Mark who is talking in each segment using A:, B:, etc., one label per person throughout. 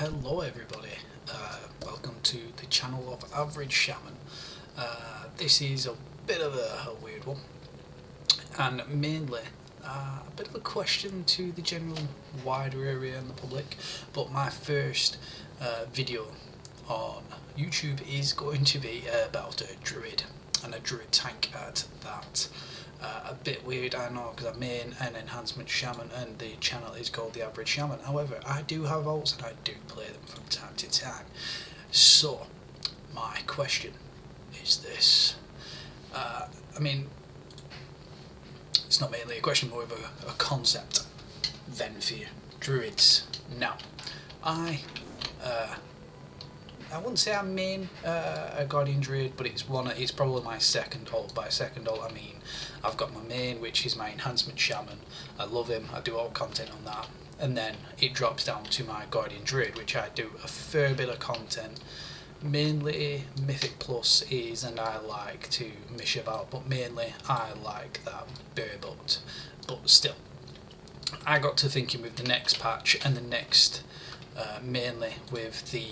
A: Hello everybody, welcome to the channel of Average Shaman. This is a bit of a weird one, and mainly a bit of a question to the general wider area and the public, but my first video on YouTube is going to be about a druid, and a druid tank at that. A bit weird, I know, because I main an enhancement shaman and the channel is called the Average Shaman. However, I do have ults and I do play them from time to time. So, my question is this. It's not mainly a question, more of a concept. Venthy, druids. Now, I wouldn't say I main a Guardian Druid, but it's probably my second ult. By second ult I mean I've got my main, which is my enhancement shaman. I love him, I do all content on that, and then it drops down to my Guardian Druid, which I do a fair bit of content. Mainly Mythic Plus is, and I like to mish about, but mainly I like that bare butt. But still, I got to thinking with the next patch and the next, mainly with the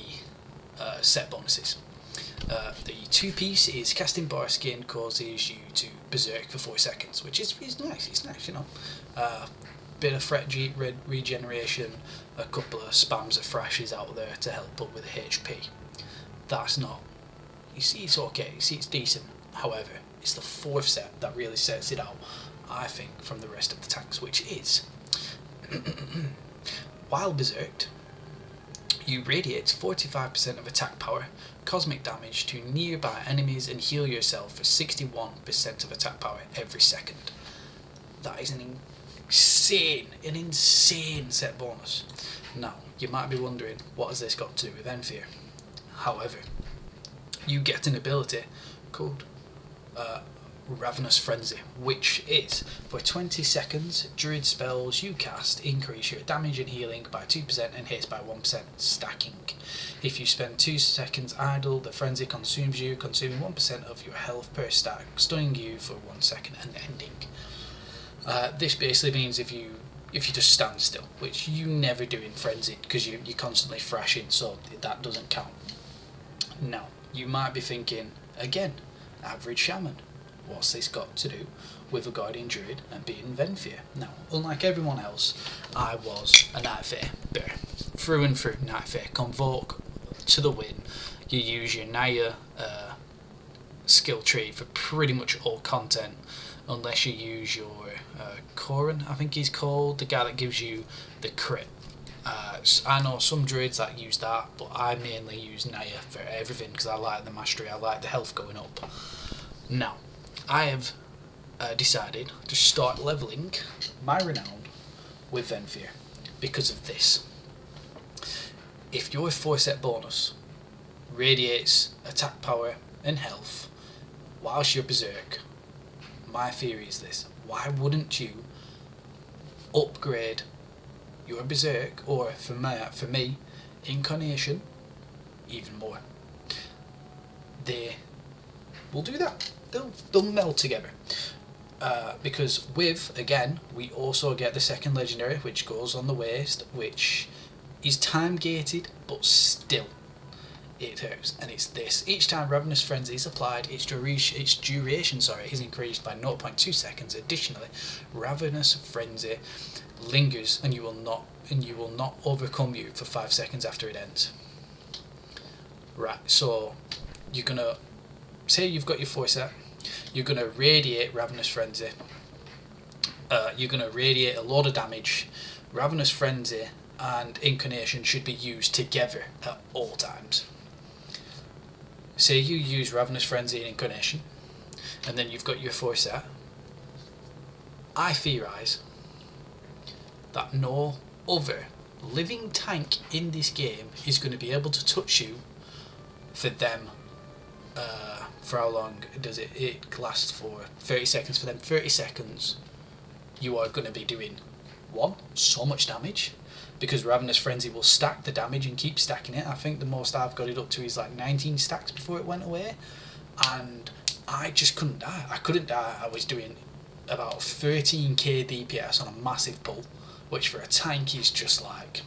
A: set bonuses. The 2-piece is casting bar skin causes you to berserk for 4 seconds, which is nice. It's nice, you know. Bit of threat regeneration, a couple of spams of thrashes out there to help up with the HP. That's not. You see, it's okay. You see, it's decent. However, it's the 4th set that really sets it out, I think, from the rest of the tanks, which is while berserked, you radiate 45% of attack power, cosmic damage to nearby enemies, and heal yourself for 61% of attack power every second. That is an insane set bonus. Now, you might be wondering, what has this got to do with Venthy? However, you get an ability called Ravenous Frenzy, which is for 20 seconds, druid spells you cast increase your damage and healing by 2% and hits by 1%, stacking. If you spend 2 seconds idle, the frenzy consumes you, consuming 1% of your health per stack, stunning you for 1 second and ending. This basically means if you just stand still, which you never do in Frenzy because you're constantly thrashing, so that doesn't count. Now, you might be thinking, again, Average Shaman, what's this got to do with a Guardian Druid and being Venthy? Now, unlike everyone else, I was a Night Fae bear, through and through. Night Fae, Convoke to the win. You use your Naya skill tree for pretty much all content, unless you use your Koran, I think he's called, the guy that gives you the crit. I know some druids that use that, but I mainly use Naya for everything because I like the mastery, I like the health going up. Now, I have decided to start leveling my renown with Venthy because of this. If your 4-set bonus radiates attack power and health whilst you're berserk, my theory is this: why wouldn't you upgrade your berserk, or for me, incarnation, even more? They will do that. They'll meld together. Because with, again, we also get the second legendary, which goes on the waist, which is time gated, but still it hurts. And it's this: each time Ravenous Frenzy is applied, its duration is increased by 0.2 seconds. Additionally, Ravenous Frenzy lingers and you will not overcome you for 5 seconds after it ends. Right, so you're gonna say you've got your 4 set, you're gonna radiate Ravenous Frenzy, you're gonna radiate a lot of damage. Ravenous Frenzy and Incarnation should be used together at all times. Say you use Ravenous Frenzy and Incarnation, and then you've got your 4 set. I theorise that no other living tank in this game is going to be able to touch you for them. For how long does it last? For 30 seconds. For them 30 seconds, you are going to be doing, 1, so much damage, because Ravenous Frenzy will stack the damage and keep stacking it. I think the most I've got it up to is like 19 stacks before it went away, and I just couldn't die. I couldn't die. I was doing about 13k DPS on a massive pull, which for a tank is just like,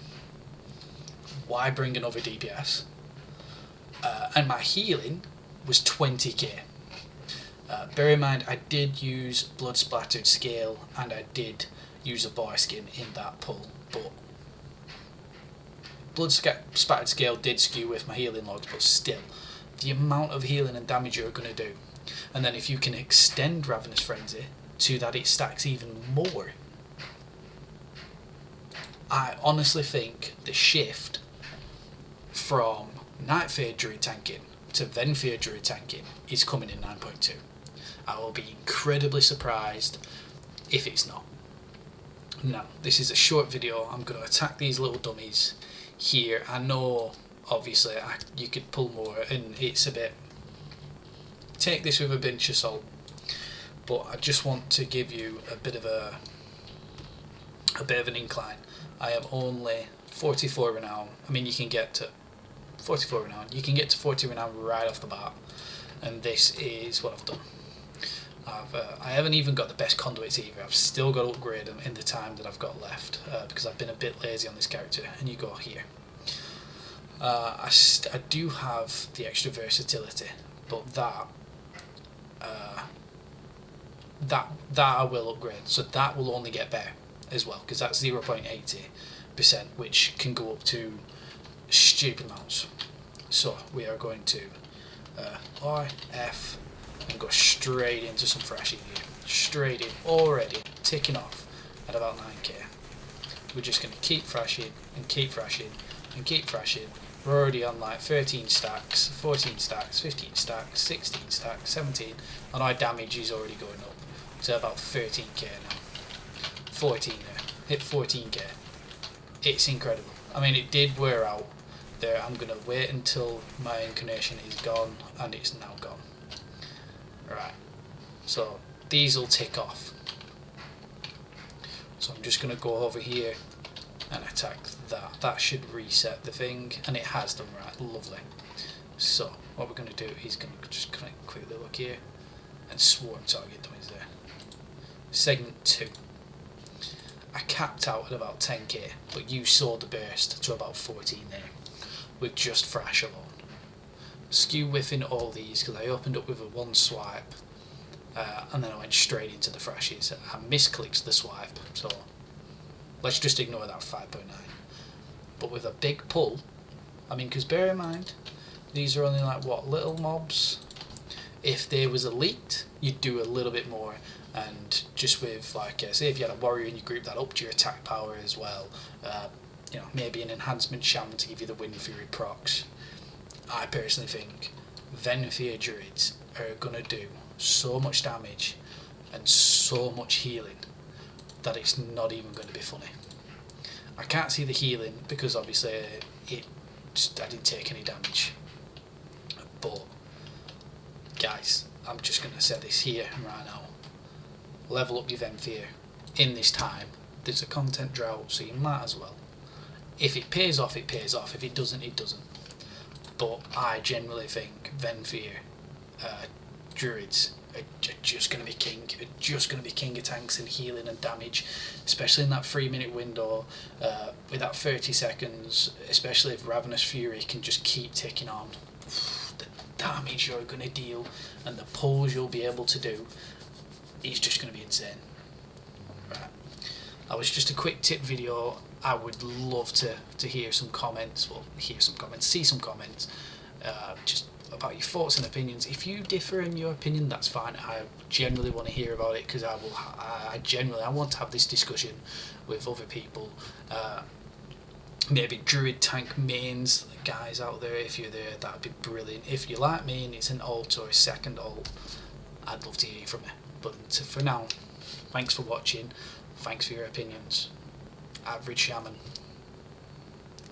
A: why bring another DPS? And my healing was 20k. Bear in mind, I did use blood splattered scale and I did use a boar skin in that pull, but blood splattered scale did skew with my healing logs, but still, the amount of healing and damage you're going to do, and then if you can extend Ravenous Frenzy to that it stacks even more, I honestly think the shift from Nightfear Druid tanking to Venthy Druid tanking is coming in 9.2. I will be incredibly surprised if it's not. Now, this is a short video. I'm going to attack these little dummies here. I know, obviously, you could pull more, and it's a bit... Take this with a pinch of salt, but I just want to give you a bit of an incline. I am only 44 renown. I mean, you can get to 44 renown. You can get to 40 renown right off the bat, and this is what I've done. I haven't even got the best conduits either. I've still got to upgrade them in the time that I've got left, because I've been a bit lazy on this character. And you go here. I do have the extra versatility, but that I will upgrade. So that will only get better as well, because that's 0.80%, which can go up to stupid amounts. So we are going to I, F, and go straight into some fresh here. Straight in, already ticking off at about 9k. We're just going to keep thrashing and keep thrashing and keep thrashing. We're already on like 13 stacks, 14 stacks, 15 stacks, 16 stacks, 17, and our damage is already going up to about 13k now. 14 there, hit 14k. It's incredible. I mean, it did wear out there. I'm going to wait until my inclination is gone, and it's now gone. Right, so these will tick off. So I'm just going to go over here and attack that. That should reset the thing, and it has done. Right, lovely. So what we're going to do is going to just quickly look here and swarm target dummies there. Segment 2. I capped out at about 10k, but you saw the burst to about 14 there with just thrash alone. Skew whiffing all these because I opened up with a one swipe, and then I went straight into the thrashes. I misclicked the swipe, so let's just ignore that 5.9. But with a big pull, I mean, because bear in mind, these are only like what, little mobs. If there was elite, you'd do a little bit more, and just with like, say if you had a warrior and you group that up to your attack power as well, you know, maybe an enhancement shaman to give you the wind fury procs. I personally think Venthy druids are going to do so much damage and so much healing that it's not even going to be funny. I can't see the healing because obviously I didn't take any damage. But guys, I'm just going to say this here and right now. Level up your Venthy in this time. There's a content drought, so you might as well. If it pays off, it pays off. If it doesn't, it doesn't. But I generally think Venthy druids are just going to be king. Are just going to be king of tanks and healing and damage, especially in that 3-minute window. With that 30 seconds, especially if Ravenous Fury can just keep ticking on. The damage you're going to deal and the pulls you'll be able to do is just going to be insane. Right. That was just a quick tip video. I would love to hear some comments, see some comments, just about your thoughts and opinions. If you differ in your opinion, that's fine. I generally want to hear about it because I want to have this discussion with other people. Maybe druid tank mains guys out there. If you're there, that'd be brilliant. If you like me and it's an alt or a second alt, I'd love to hear from you. But for now, thanks for watching. Thanks for your opinions. Average Shaman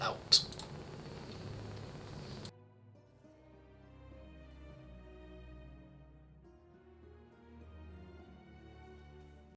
A: out.